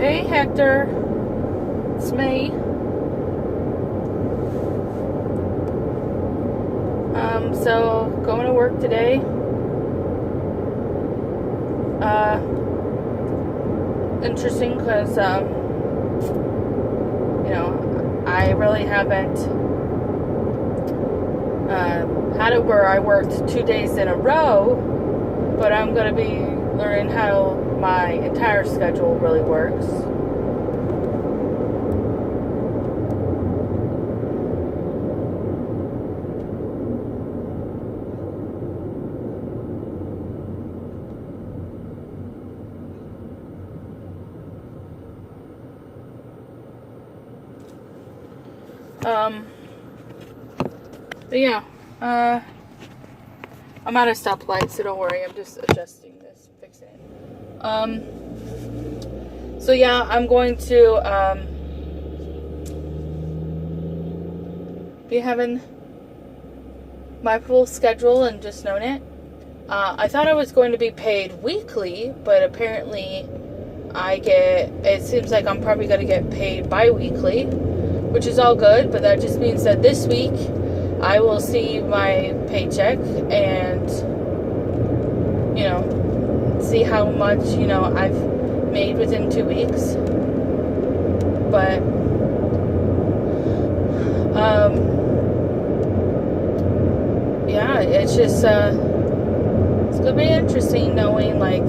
Hey Hector, it's me. So going to work today. Interesting because I really haven't had it where I worked 2 days in a row, but I'm going to be learning how my entire schedule really works. But yeah, I'm at a stoplight, so don't worry, I'm just adjusting this, fixing it. So yeah, I'm going to, be having my full schedule and just knowing it. I thought I was going to be paid weekly, but apparently it seems like I'm probably going to get paid bi-weekly, which is all good, but that just means that this week I will see my paycheck and, see how much, I've made within 2 weeks. But, yeah, it's just, it's going to be interesting knowing, like,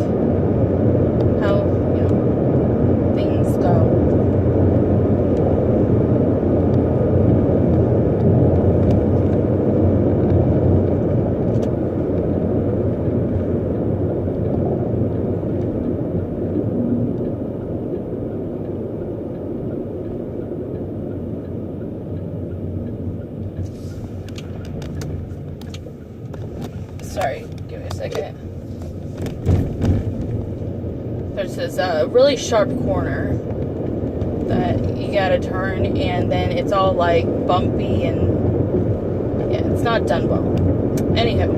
how, things go. Sorry, give me a second. There's this really sharp corner that you gotta turn, and then it's all like bumpy and yeah, it's not done well. Anyhow,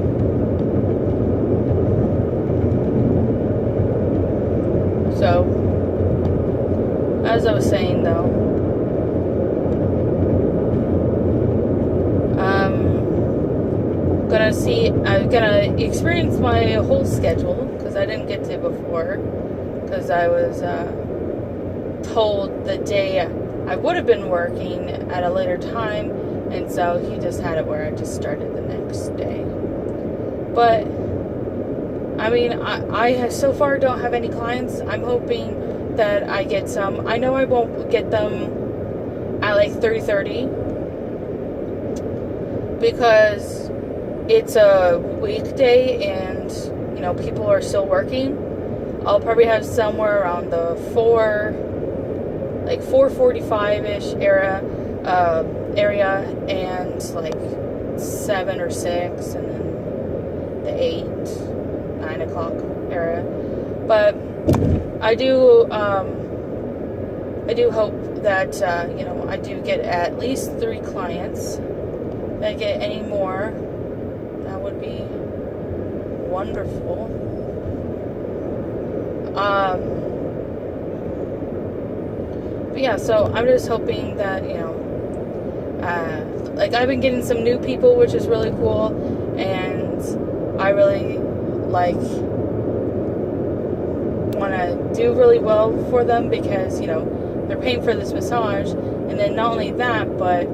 so as I was saying though, I'm gonna experience my whole schedule, because I didn't get to before, because I was told the day I would have been working at a later time, and so he just had it where I just started the next day. But I mean, I so far don't have any clients. I'm hoping that I get some. I know I won't get them at like 30:30 because it's a weekday and people are still working. I'll probably have somewhere around the 4:45ish area, and like 7 or 6, and then the 8-9 o'clock area. But I do hope that I do get at least 3 clients. If I get any more, that would be wonderful. But yeah, so I'm just hoping that, like I've been getting some new people, which is really cool, and I really want to do really well for them, because, they're paying for this massage, and then not only that, but,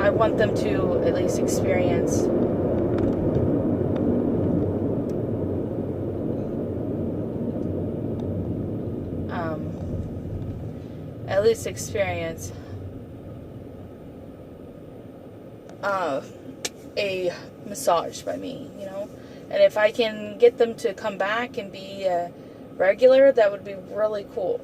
I want them to at least experience a massage by me, and if I can get them to come back and be regular, that would be really cool.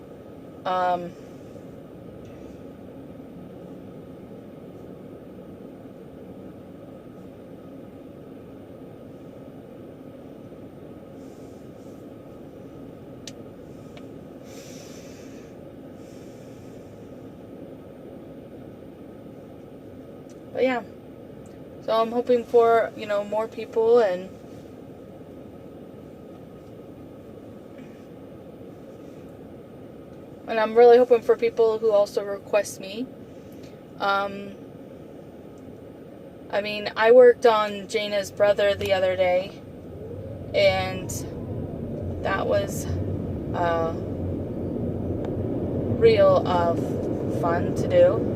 But yeah, so I'm hoping for, more people, and And I'm really hoping for people who also request me. I mean, I worked on Jaina's brother the other day, and that was real fun to do.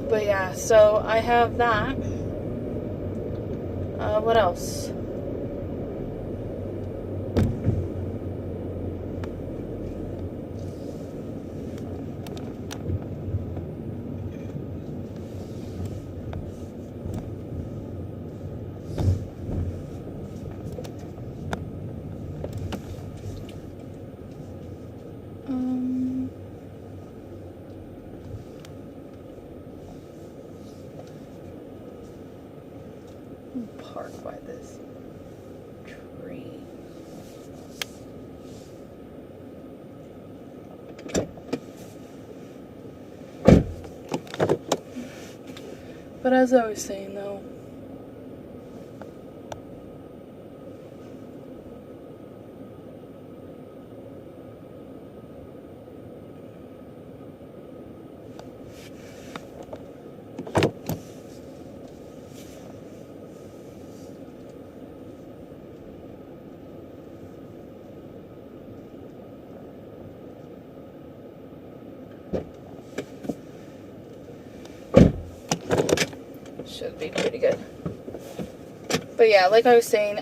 But yeah, so I have that. What else? Park by this tree. But as I was saying though, should be pretty good. But yeah, like I was saying,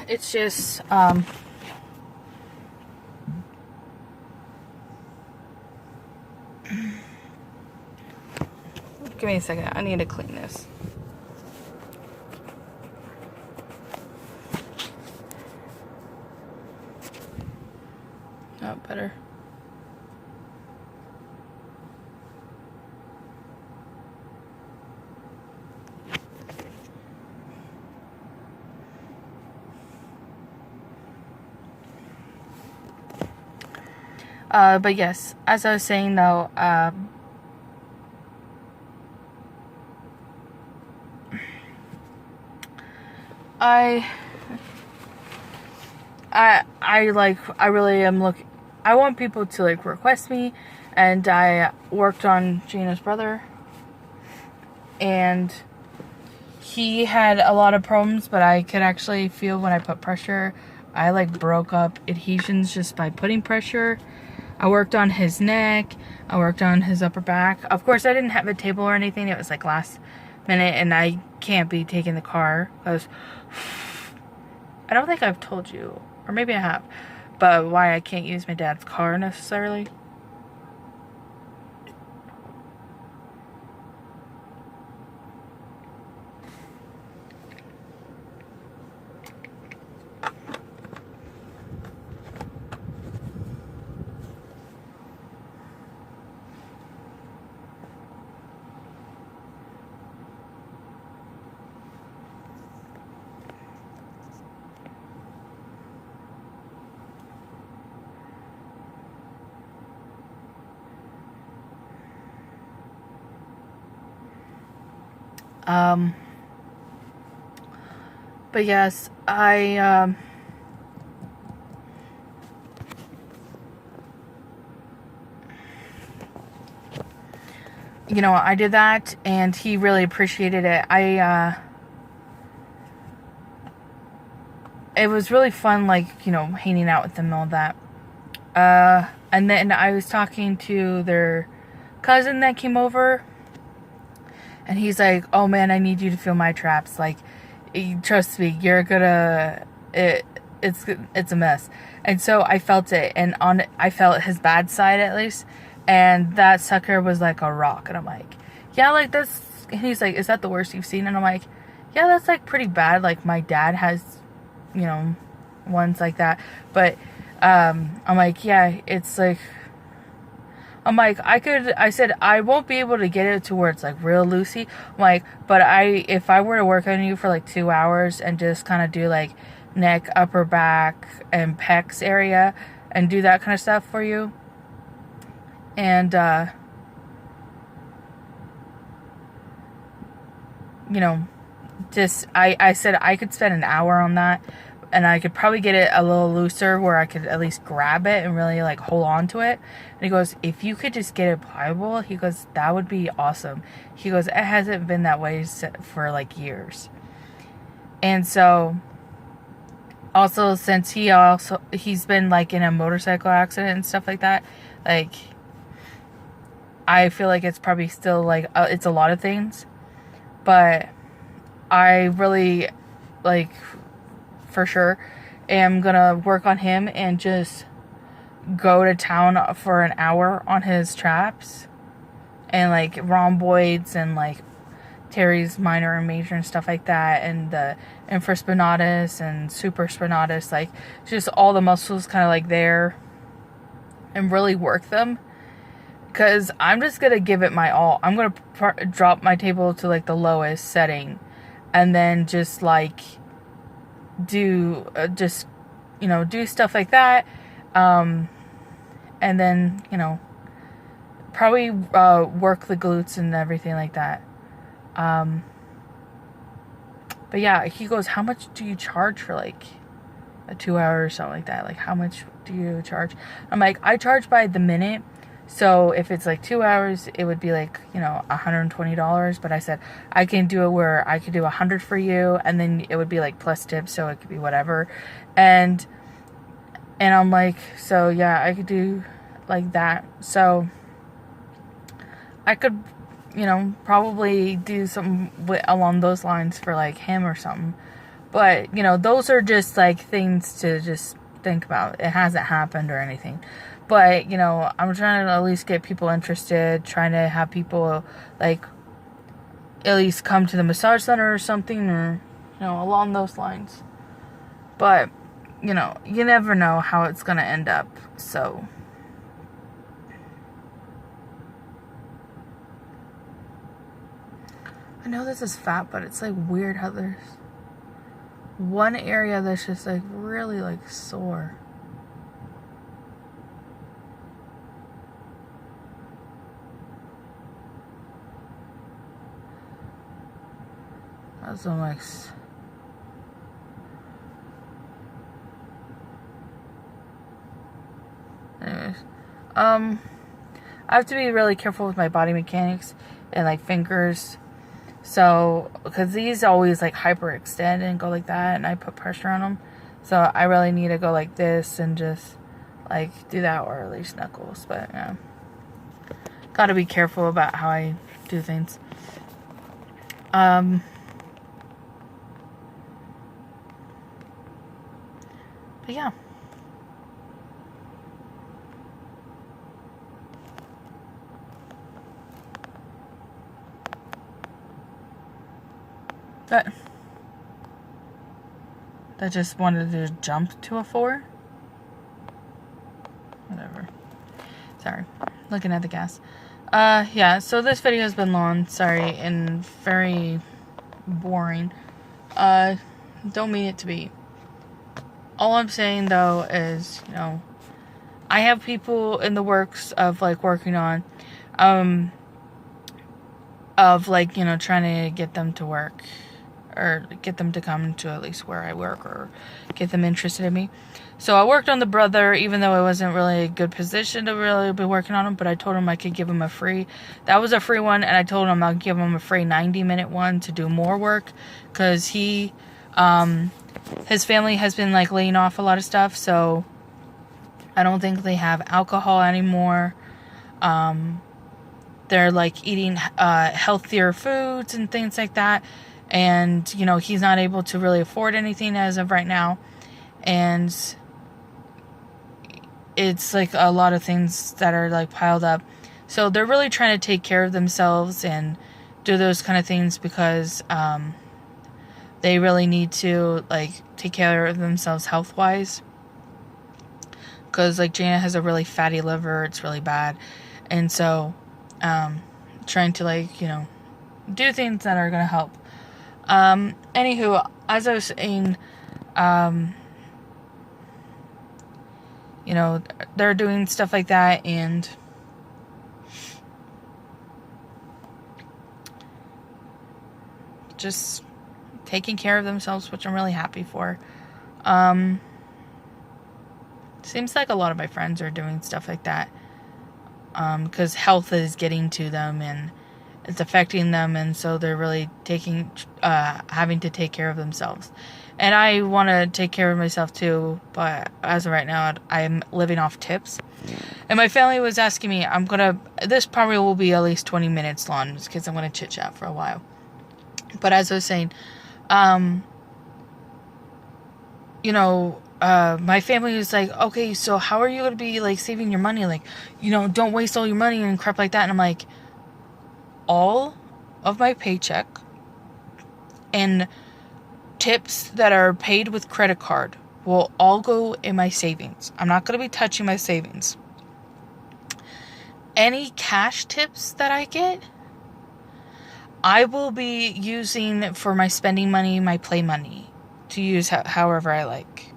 it's just, give me a second, I need to clean this. Oh, better. But yes, as I was saying though, I really am I want people to like request me, and I worked on Gina's brother, and he had a lot of problems, but I could actually feel when I put pressure, I like broke up adhesions just by putting pressure. I worked on his neck, I worked on his upper back. Of course, I didn't have a table or anything, it was like last minute, and I can't be taking the car, because I don't think I've told you, or maybe I have, but why I can't use my dad's car necessarily. But yes, you know, I did that, and he really appreciated it. It was really fun, like, you know, hanging out with them and all that. And then I was talking to their cousin that came over, and he's like, oh man, I need you to fill my traps. Like, trust me, you're gonna, it's a mess. And so I felt it, and I felt his bad side at least, and that sucker was like a rock. And I'm like, yeah, like that's. And he's like, is that the worst you've seen? And I'm like, yeah, that's like pretty bad. Like my dad has, you know, ones like that. But I'm like, yeah, it's like. I'm like, I said, I won't be able to get it to where it's like real loosey. I'm like, but if I were to work on you for like 2 hours and just kind of do like neck, upper back, and pecs area and do that kind of stuff for you. And, you know, just, I said I could spend an hour on that. And I could probably get it a little looser where I could at least grab it and really like hold on to it. And he goes, if you could just get it pliable, he goes, that would be awesome. He goes, it hasn't been that way for like years. And so also since he's been like in a motorcycle accident and stuff like that, like I feel like it's probably still like it's a lot of things, but I really like for sure am gonna work on him and just go to town for an hour on his traps and like rhomboids and like Terry's minor and major and stuff like that, and the infraspinatus and supraspinatus, like just all the muscles kind of like there, and really work them. Because I'm just gonna give it my all. I'm gonna drop my table to like the lowest setting, and then just like do just, you know, do stuff like that, and then, you know, probably work the glutes and everything like that. But yeah, he goes, how much do you charge for like a 2 hour or something like that? Like, how much do you charge? I'm like, I charge by the minute. So if it's like 2 hours, it would be like, you know, $120. But I said, I can do it where I could do 100 for you. And then it would be like plus tips. So it could be whatever. And I'm like, so yeah, I could do like that. So I could, you know, probably do something along those lines for like him or something. But, you know, those are just like things to just think about. It hasn't happened or anything. But, you know, I'm trying to at least get people interested, trying to have people, like, at least come to the massage center or something, or, you know, along those lines. But, you know, you never know how it's going to end up, so. I know this is fat, but it's, like, weird how there's one area that's just, like, really, like, sore. That's like, anyways, I have to be really careful with my body mechanics and like fingers. So, because these always like hyperextend and go like that, and I put pressure on them. So I really need to go like this and just like do that, or at least knuckles. But yeah, gotta be careful about how I do things. But yeah. That just wanted to jump to a 4. Whatever. Sorry. Looking at the gas. Yeah, so this video has been long, sorry, and very boring. Don't mean it to be. All I'm saying, though, is, you know, I have people in the works of, like, working on, of, like, you know, trying to get them to work, or get them to come to at least where I work, or get them interested in me. So I worked on the brother, even though it wasn't really a good position to really be working on him, but I told him I could give him a free, that was a free one, and I told him I'll give him a free 90-minute one to do more work, because he, his family has been, like, laying off a lot of stuff, so I don't think they have alcohol anymore. They're, like, eating healthier foods and things like that, and, you know, he's not able to really afford anything as of right now, and it's like a lot of things that are like piled up. So they're really trying to take care of themselves and do those kind of things because they really need to like take care of themselves health wise. Because like Jana has a really fatty liver, it's really bad, and so trying to like, you know, do things that are gonna help. Anywho, as I was saying, you know, they're doing stuff like that and just taking care of themselves, which I'm really happy for. Seems like a lot of my friends are doing stuff like that because health is getting to them and it's affecting them, and so they're really having to take care of themselves. And I want to take care of myself too, but as of right now, I'm living off tips. And my family was asking me, this probably will be at least 20 minutes long because I'm going to chit chat for a while. But as I was saying, you know, my family was like, okay, so how are you going to be like saving your money? Like, you know, don't waste all your money and crap like that. And I'm like, all of my paycheck and tips that are paid with credit card will all go in my savings. I'm not going to be touching my savings. Any cash tips that I get, I will be using for my spending money, my play money, to use however I like.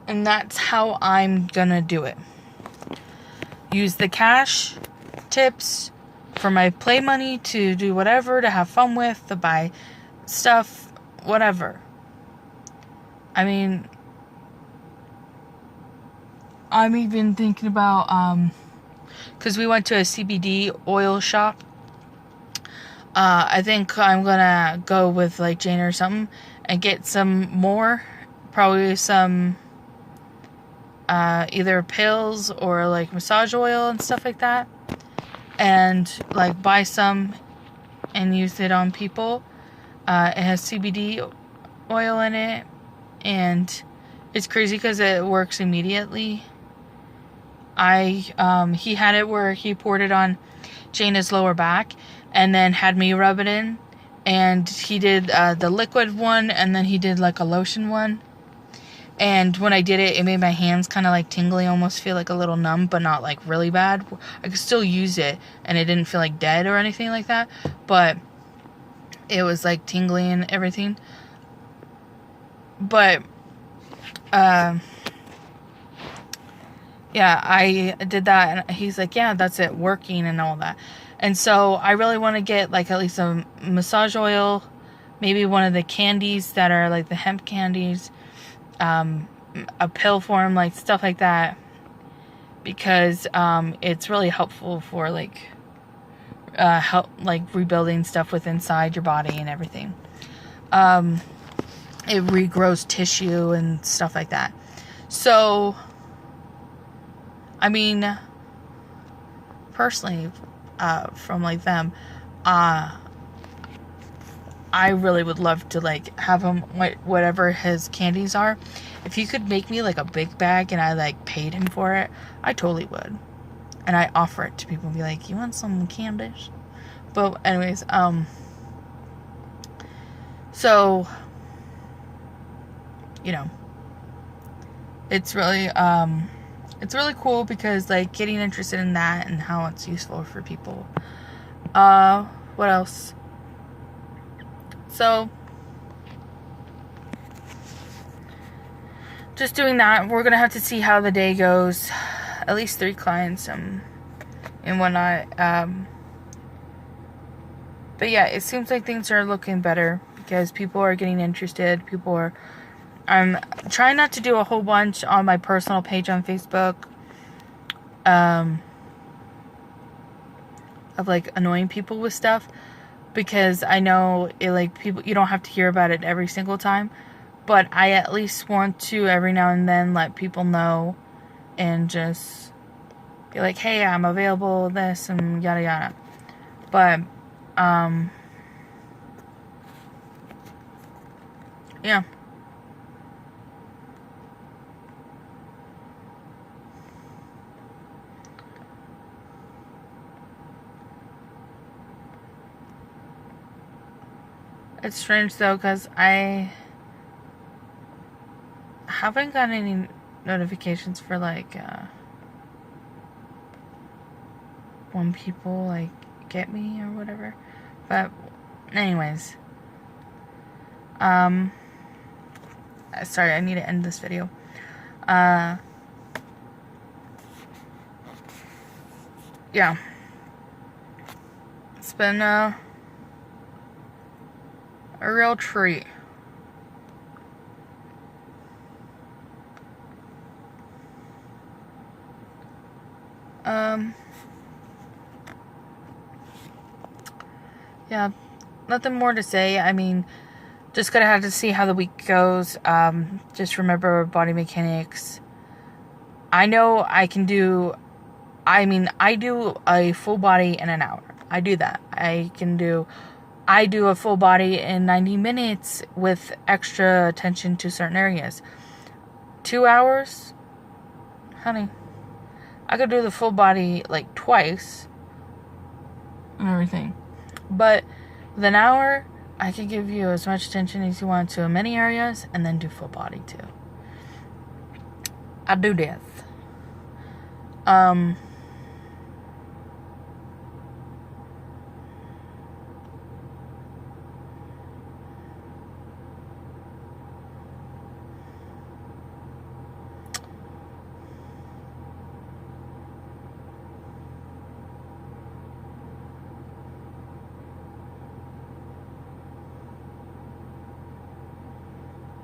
And that's how I'm gonna do it. Use the cash tips for my play money to do whatever, to have fun with, to buy stuff, whatever. I mean, I'm even thinking about, because we went to a CBD oil shop. I think I'm gonna go with like Jane or something and get some more, probably some either pills or like massage oil and stuff like that, and like buy some and use it on people. It has CBD oil in it, and it's crazy because it works immediately. He had it where he poured it on Jana's lower back and then had me rub it in, and he did the liquid one, and then he did like a lotion one. And when I did it, it made my hands kind of like tingly, almost feel like a little numb, but not like really bad. I could still use it, and it didn't feel like dead or anything like that, but it was like tingly and everything. But, yeah, I did that, and he's like, yeah, that's it, working and all that. And so I really want to get like at least a massage oil, maybe one of the candies that are like the hemp candies, a pill form, like stuff like that, because it's really helpful for like help like rebuilding stuff with inside your body and everything. It regrows tissue and stuff like that. So I mean, personally, from like them, I really would love to like have him, whatever his candies are. If he could make me like a big bag and I like paid him for it, I totally would. And I offer it to people and be like, you want some candies? But anyways, so, you know, it's really cool because like getting interested in that and how it's useful for people. What else? So, just doing that. We're gonna have to see how the day goes. At least 3 clients and whatnot. But yeah, it seems like things are looking better because people are getting interested. I'm trying not to do a whole bunch on my personal page on Facebook. Of like annoying people with stuff, because I know it, like, people, you don't have to hear about it every single time, but I at least want to every now and then let people know and just be like, hey, I'm available, this and yada yada. But yeah. It's strange though, because I haven't gotten any notifications for like when people like get me or whatever. But anyways, sorry, I need to end this video. Yeah, it's been a real treat. Yeah, nothing more to say. I mean, just gonna have to see how the week goes. Just remember body mechanics. I know I can do, I mean, I do a full body in an hour. I do that. I do a full body in 90 minutes with extra attention to certain areas. 2 hours? Honey, I could do the full body like twice and everything. But with an hour, I could give you as much attention as you want to many areas and then do full body too. I do this.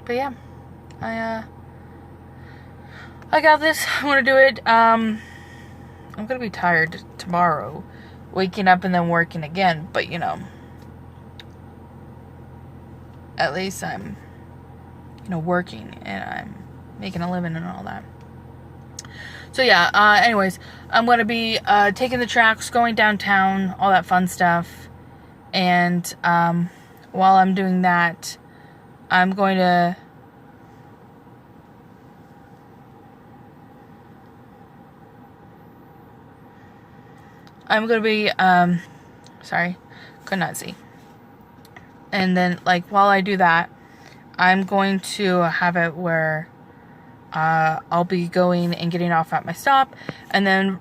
But yeah, I got this. I'm gonna do it. I'm gonna be tired tomorrow, waking up and then working again. But you know, at least I'm, working and I'm making a living and all that. So yeah. Anyways, I'm gonna be taking the tracks, going downtown, all that fun stuff, and while I'm doing that, I'm going to be, sorry, could not see. And then, like, while I do that, I'm going to have it where I'll be going and getting off at my stop. And then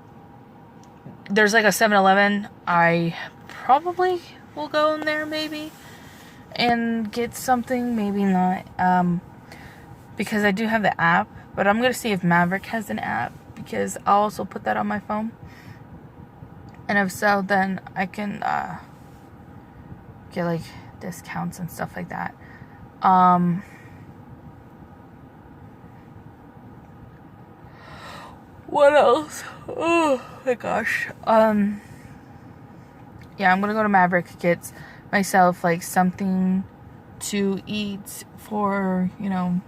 there's like a 7-Eleven. I probably will go in there maybe and get something, maybe not, because I do have the app, but I'm gonna see if Maverick has an app, because I'll also put that on my phone, and if so, then I can get like discounts and stuff like that. What else? Oh my gosh. Yeah, I'm gonna go to Maverick, get myself like something to eat for, when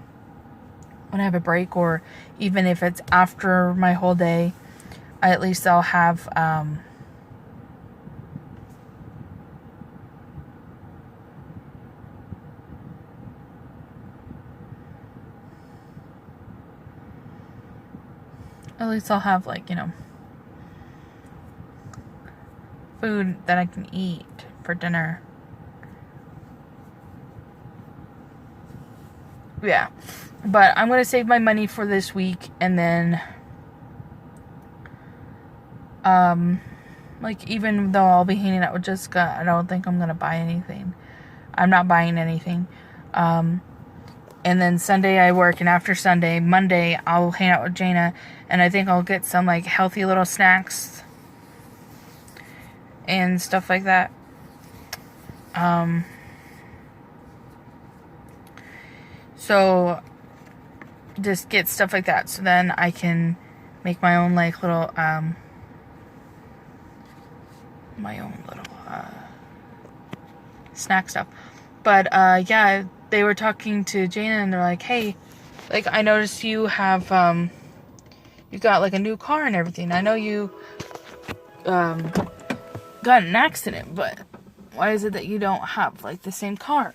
I have a break, or even if it's after my whole day, at least I'll have like, food that I can eat for dinner. Yeah, but I'm gonna save my money for this week, and then like, even though I'll be hanging out with Jessica, I don't think I'm gonna buy anything. I'm not buying anything. And then Sunday I work, and after Sunday, Monday, I'll hang out with Jaina, and I think I'll get some like healthy little snacks and stuff like that. So just get stuff like that, so then I can make my own like little snack stuff. But yeah, they were talking to Jaina, and they're like, hey, like, I noticed you have you got like a new car and everything. I know you got in an accident, but why is it that you don't have like the same car?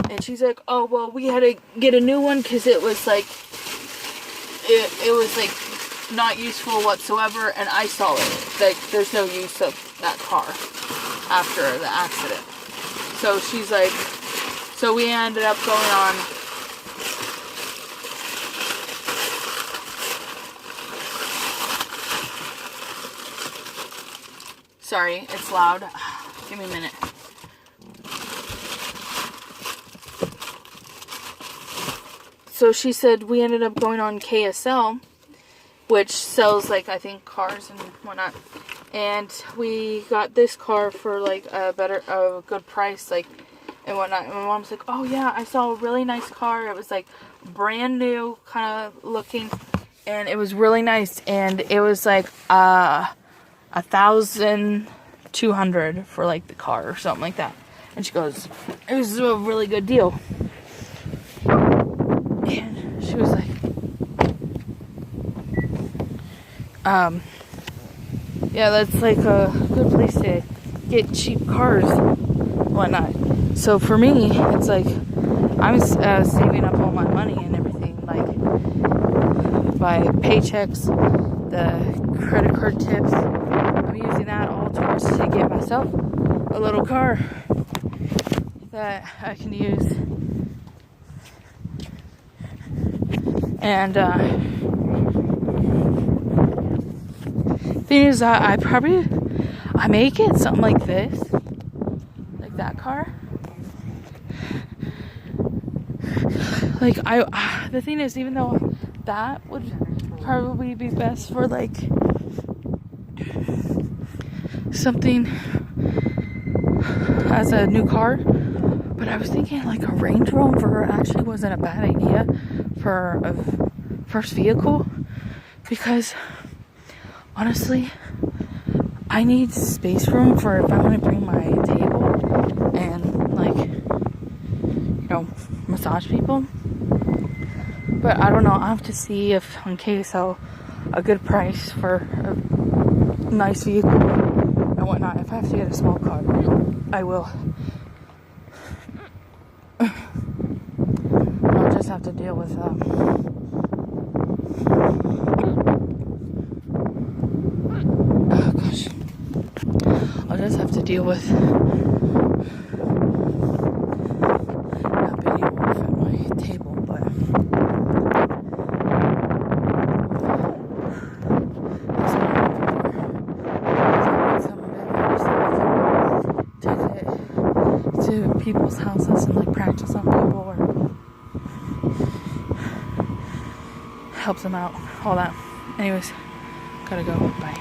And she's like, oh, well, we had to get a new one because it was like, it was like not useful whatsoever, and I saw it. Like, there's no use of that car after the accident. So she's like, so we ended up going on. Sorry, it's loud. Give me a minute. So she said we ended up going on KSL, which sells, like, I think cars and whatnot. And we got this car for, like, a good price, like, and whatnot. And my mom's like, oh yeah, I saw a really nice car. It was, like, brand new kind of looking, and it was really nice. And it was, like, $1,200 for, like, the car or something like that. And she goes, it was a really good deal. And she was like, yeah, that's like a good place to get cheap cars and whatnot. So for me, it's like, I'm saving up all my money and everything, like, my paychecks, the credit card tips, I'm using that all towards to get myself a little car that I can use. And thing is, I may get something like this, like that car. Like, the thing is, even though that would probably be best for, like, something as a new car, but I was thinking, like, a Range Rover actually wasn't a bad idea for a first vehicle, because honestly, I need space room for if I want to bring my table and, like, you know, massage people. But I don't know, I'll have to see if on KSL a good price for a nice vehicle and whatnot. If I have to get a small car, I will. I'll just have to deal with oh gosh. I'll just have to deal with not being able to fit my table, but to people's houses and, like, practice on people or help them out, all that. Anyways, gotta go. Bye.